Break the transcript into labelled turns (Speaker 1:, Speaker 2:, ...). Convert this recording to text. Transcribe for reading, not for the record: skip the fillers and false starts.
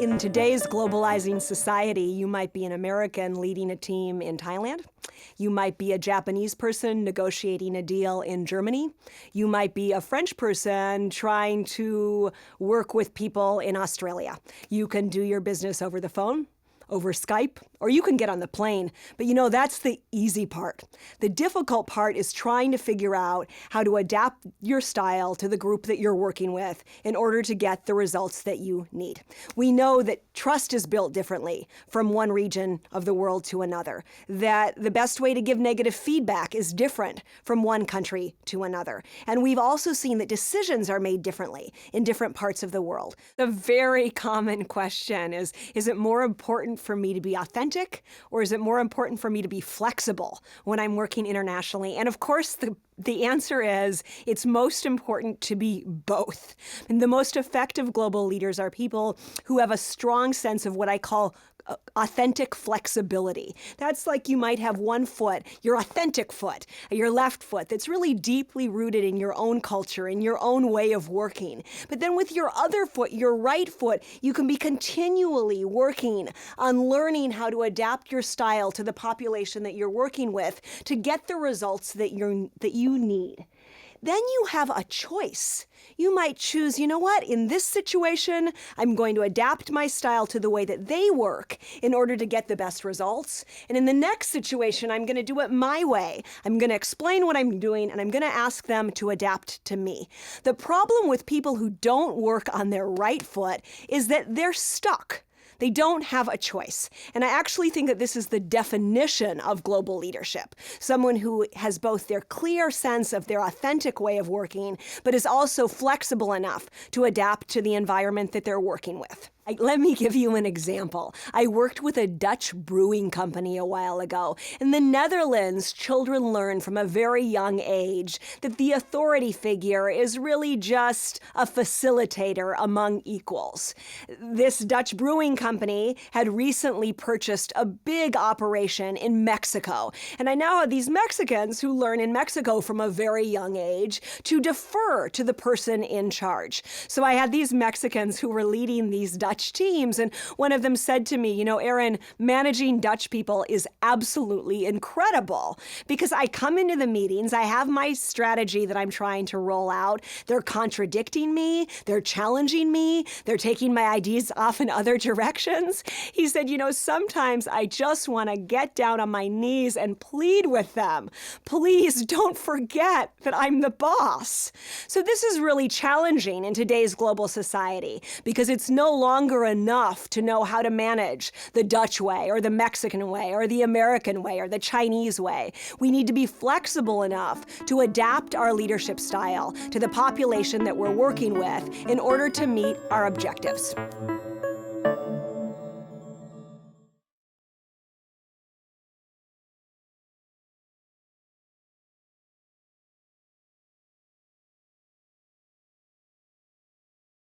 Speaker 1: in today's globalizing society, you might be an American leading a team in Thailand. You might be a Japanese person negotiating a deal in Germany. You might be a French person trying to work with people in Australia. You can do your business over the phone, over Skype, or you can get on the plane. But that's the easy part. The difficult part is trying to figure out how to adapt your style to the group that you're working with in order to get the results that you need. We know that trust is built differently from one region of the world to another, that the best way to give negative feedback is different from one country to another. And we've also seen that decisions are made differently in different parts of the world. The very common question is it more important for me to be authentic, or is it more important for me to be flexible when I'm working internationally? And of course, the answer is it's most important to be both. And the most effective global leaders are people who have a strong sense of what I call authentic flexibility. That's like you might have one foot, your authentic foot, your left foot, that's really deeply rooted in your own culture, in your own way of working. But then with your other foot, your right foot, you can be continually working on learning how to adapt your style to the population that you're working with to get the results that you need. Then you have a choice. You might choose, in this situation, I'm going to adapt my style to the way that they work in order to get the best results. And in the next situation, I'm going to do it my way. I'm going to explain what I'm doing, and I'm going to ask them to adapt to me. The problem with people who don't work on their right foot is that they're stuck. They don't have a choice. And I actually think that this is the definition of global leadership. Someone who has both their clear sense of their authentic way of working, but is also flexible enough to adapt to the environment that they're working with. Let me give you an example. I worked with a Dutch brewing company a while ago. In the Netherlands, children learn from a very young age that the authority figure is really just a facilitator among equals. This Dutch brewing company had recently purchased a big operation in Mexico. And I now have these Mexicans who learn in Mexico from a very young age to defer to the person in charge. So I had these Mexicans who were leading these Dutch teams, and one of them said to me, Erin, managing Dutch people is absolutely incredible because I come into the meetings, I have my strategy that I'm trying to roll out. They're contradicting me, they're challenging me, they're taking my ideas off in other directions. He said, sometimes I just want to get down on my knees and plead with them. Please don't forget that I'm the boss. So this is really challenging in today's global society because it's no longer enough to know how to manage the Dutch way or the Mexican way or the American way or the Chinese way. We need to be flexible enough to adapt our leadership style to the population that we're working with in order to meet our objectives.